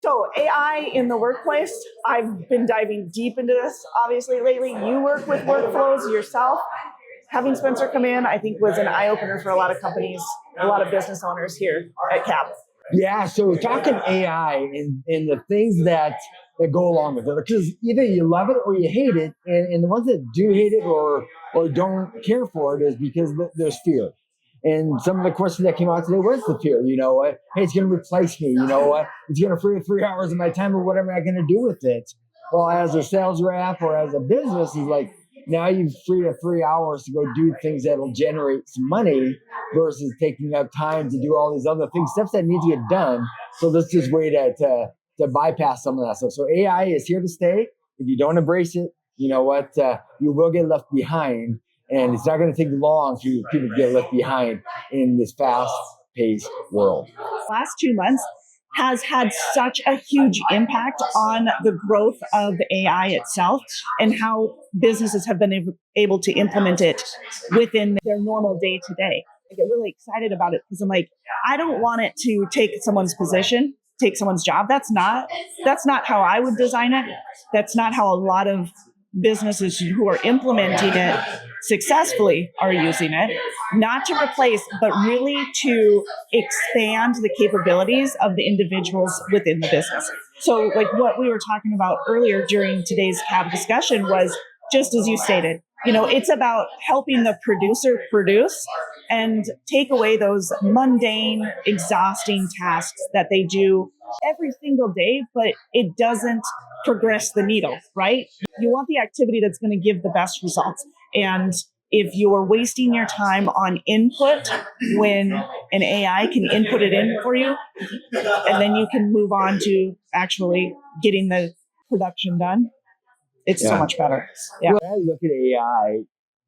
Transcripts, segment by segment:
So AI in the workplace, I've been diving deep into this, obviously, lately. You work with workflows yourself. Having Spencer come in, I think, was an eye-opener for a lot of companies, a lot of business owners here at CAP. Yeah, so talking AI and the things that go along with it, because either you love it or you hate it, and the ones that do hate it or don't care for it is because there's fear. And some of the questions that came out today was the fear. You know what? Hey, it's going to replace me. You know what? It's going to free up 3 hours of my time, but what am I going to do with it? Well, as a sales rep or as a business, is like now you've freed up 3 hours to go do things that'll generate some money versus taking up time to do all these other things, steps that need to get done. So this is a way to bypass some of that stuff. So AI is here to stay. If you don't embrace it, you know what? You will get left behind. And it's not going to take long for people to get left behind in this fast-paced world. Last 2 months has had such a huge impact on the growth of AI itself and how businesses have been able to implement it within their normal day-to-day. I get really excited about it because I'm like, I don't want it to take someone's position, take someone's job. That's not how I would design it. That's not how a lot of businesses who are implementing it successfully are using it, not to replace, but really to expand the capabilities of the individuals within the business. So like what we were talking about earlier during today's CAB discussion was just as you stated, it's about helping the producer produce and take away those mundane, exhausting tasks that they do every single day, but it doesn't progress the needle, right? You want the activity that's going to give the best results. And if you're wasting your time on input when an AI can input it in for you, and then you can move on to actually getting the production done, it's so much better. Yeah. When I look at AI,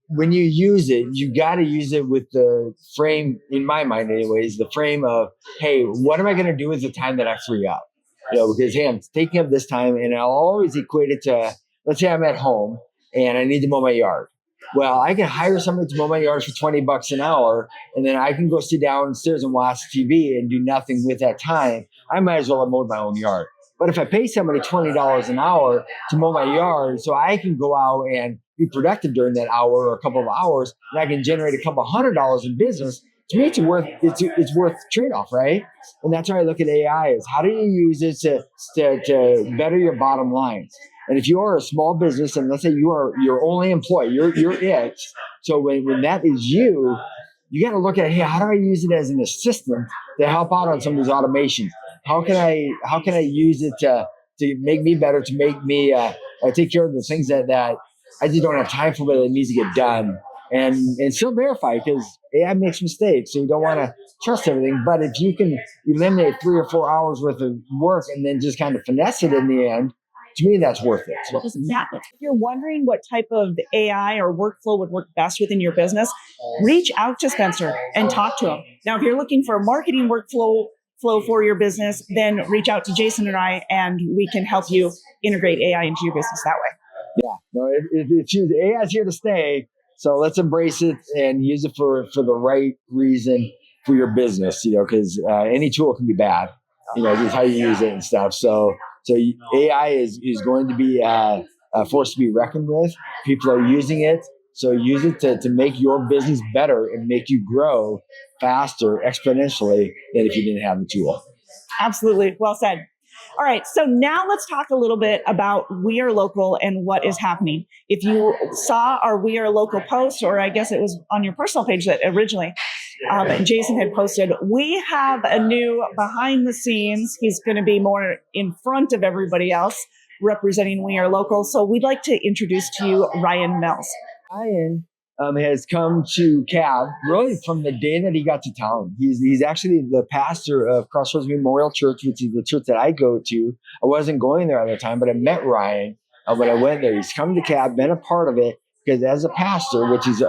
when you use it, you got to use it with the frame, in my mind anyways, the frame of, hey, what am I going to do with the time that I free up? Because, hey, I'm taking up this time, and I'll always equate it to, let's say I'm at home and I need to mow my yard. Well, I can hire somebody to mow my yard for $20 an hour, and then I can go sit downstairs and watch TV and do nothing with that time. I might as well have mowed my own yard. But if I pay somebody $20 an hour to mow my yard so I can go out and be productive during that hour or a couple of hours, and I can generate a couple $100 in business, to me, it's worth trade-off, right? And that's how I look at AI is how do you use it to better your bottom line? And if you are a small business, and let's say you are your only employee, you're it. So when that is you got to look at, hey, how do I use it as an assistant to help out on some of these automations? How can I use it to make me better, to make me take care of the things that I just don't have time for, but it needs to get done, and still verify, because AI makes mistakes, so you don't want to trust everything. But if you can eliminate 3 or 4 hours worth of work and then just kind of finesse it in the end, to me, that's worth it. If you're wondering what type of AI or workflow would work best within your business, reach out to Spencer and talk to him. Now, if you're looking for a marketing workflow for your business, then reach out to Jason and I, and we can help you integrate AI into your business that way. Yeah, no, AI is here to stay. So let's embrace it and use it for the right reason for your business, because any tool can be bad, just how you use it and stuff. So AI is going to be a force to be reckoned with. People are using it. So use it to make your business better and make you grow faster exponentially than if you didn't have the tool. Absolutely. Well said. All right. So now let's talk a little bit about We Are Local and what is happening. If you saw our We Are Local post, or I guess it was on your personal page that originally Jason had posted, we have a new behind the scenes. He's going to be more in front of everybody else representing We Are Local. So we'd like to introduce to you Ryan Mills. Ryan has come to CAB really from the day that he got to town. He's actually the pastor of Crossroads Memorial Church, which is the church that I go to. I wasn't going there at the time, but I met Ryan when I went there. He's come to CAB, been a part of it, because as a pastor, which is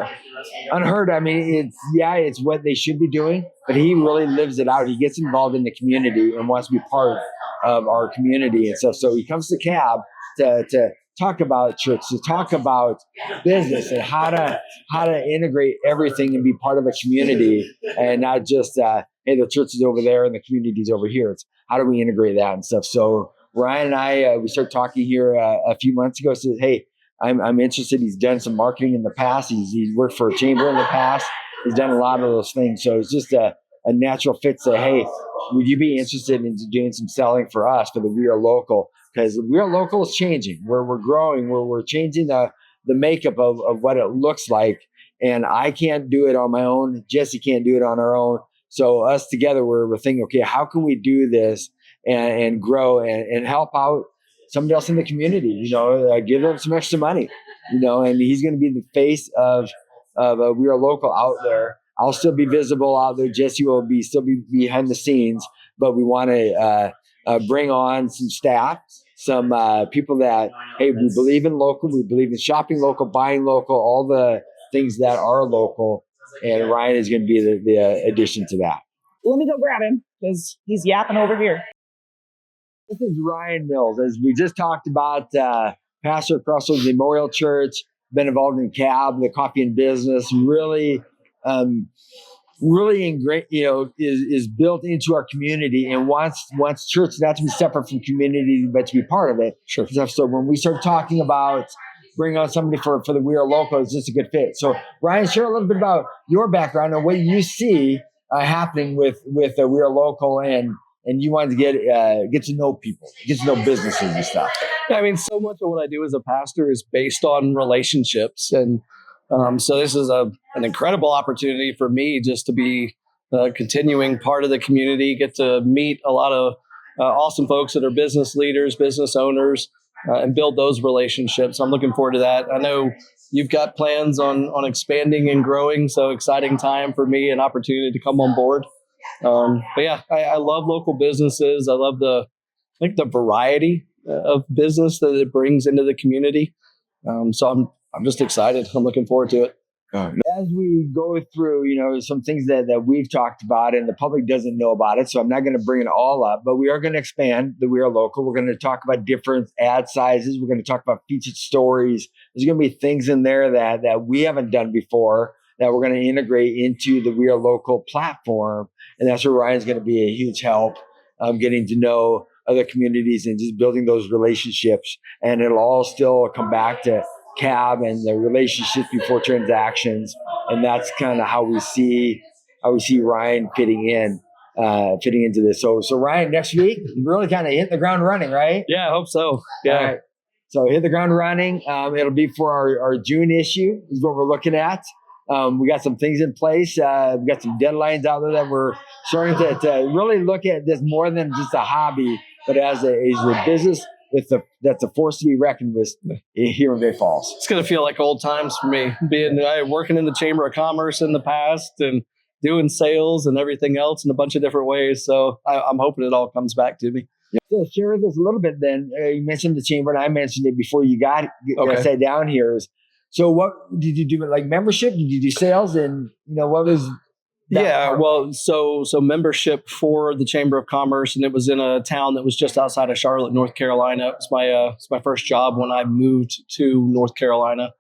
unheard. I mean, it's what they should be doing, but he really lives it out. He gets involved in the community and wants to be part of our community and stuff. So he comes to CAB to talk about church, to talk about business and how to integrate everything and be part of a community, and not just hey, the church is over there and the community is over here. It's how do we integrate that and stuff? So Ryan and I, we started talking here a few months ago. Said, hey, I'm interested. He's done some marketing in the past. He's worked for a chamber in the past. He's done a lot of those things. So it's just a natural fit to say, hey, would you be interested in doing some selling for us for the We Are Local? Because We Are Local is changing. We're growing. We're changing the makeup of what it looks like. And I can't do it on my own. Jesse can't do it on her own. So us together, we're thinking, okay, how can we do this and grow and help out somebody else in the community? Give them some extra money. And he's going to be the face of We Are Local out there. I'll still be visible out there. Jesse will still be behind the scenes, but we want to bring on some staff, some people that, hey, we believe in local, we believe in shopping local, buying local, all the things that are local. And Ryan is going to be the addition to that. Let me go grab him because he's yapping over here. This is Ryan Mills. As we just talked about, pastor at Crossroads Memorial Church, been involved in CAB, the coffee and business, really ingrained, is built into our community and wants church not to be separate from community, but to be part of it. Sure. So when we start talking about bringing on somebody for the We Are Local, it's just a good fit. So Ryan, share a little bit about your background and what you see happening with We Are Local, and you want to get to know people, get to know businesses and stuff. Yeah, I mean, so much of what I do as a pastor is based on relationships. And so this is an incredible opportunity for me just to be a continuing part of the community, get to meet a lot of awesome folks that are business leaders, business owners, and build those relationships. I'm looking forward to that. I know you've got plans on expanding and growing, so exciting time for me, an opportunity to come on board. But yeah, I love local businesses. I love the variety of business that it brings into the community. So I'm just excited. I'm looking forward to it. As we go through, some things that we've talked about and the public doesn't know about it, so I'm not going to bring it all up, but we are going to expand the We Are Local. We're going to talk about different ad sizes. We're going to talk about featured stories. There's going to be things in there that we haven't done before that we're going to integrate into the We Are Local platform. And that's where Ryan's going to be a huge help, getting to know other communities and just building those relationships. And it'll all still come back to CAB and the relationships before transactions. And that's kind of how we see Ryan fitting into this. So Ryan, next week, you really kind of hit the ground running, right? Yeah, I hope so. Yeah. All right. So hit the ground running. It'll be for our June issue is what we're looking at. We got some things in place. We got some deadlines out there that we're starting to really look at this more than just a hobby, but as a business that's a force to be reckoned with here in Bay Falls. It's going to feel like old times for me, working in the Chamber of Commerce in the past and doing sales and everything else in a bunch of different ways. So I'm hoping it all comes back to me. So share with us a little bit then. You mentioned the Chamber, and I mentioned it before you sat down here. So what did you do? Like membership? Did you do sales? And what was that part? So membership for the Chamber of Commerce, and it was in a town that was just outside of Charlotte, North Carolina. It's my first job when I moved to North Carolina.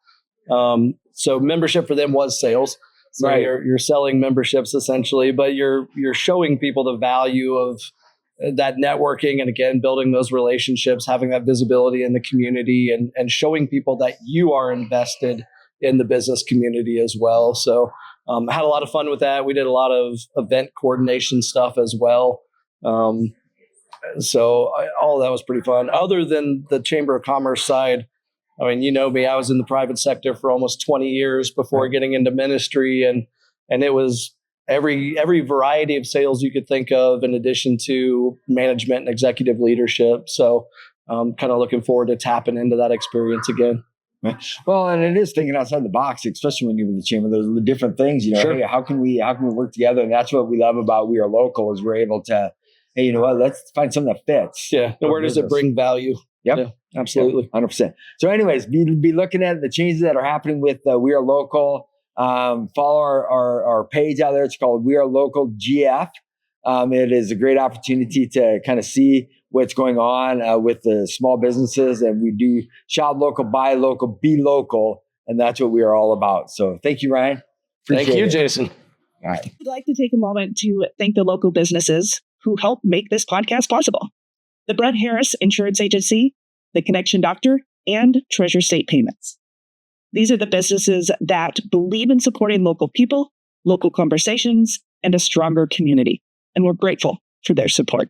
So membership for them was sales. So right. You're selling memberships essentially, but you're showing people the value of that networking, and again, building those relationships, having that visibility in the community, and showing people that you are invested in the business community as well. So I had a lot of fun with that. We did a lot of event coordination stuff as well. So all of that was pretty fun. Other than the Chamber of Commerce side, I mean, me, I was in the private sector for almost 20 years before getting into ministry, and it was every variety of sales you could think of, in addition to management and executive leadership. So kind of looking forward to tapping into that experience again. Well, and it is thinking outside the box, especially when you're in the chamber. There's the different things, Sure. Hey, how can we work together? And that's what we love about We Are Local is we're able to, hey, let's find something that fits. Yeah. And where does it bring value? Yep. Yeah, absolutely. 100%. So anyways, be looking at the changes that are happening with We Are Local. Follow our page out there. It's called We Are Local GF. It is a great opportunity to kind of see what's going on with the small businesses. And we do shop local, buy local, be local. And that's what we are all about. So thank you, Ryan. Thank you, Jason. All right. I'd like to take a moment to thank the local businesses who help make this podcast possible: the Brett Harris Insurance Agency, the Connection Doctor, and Treasure State Payments. These are the businesses that believe in supporting local people, local conversations, and a stronger community. And we're grateful for their support.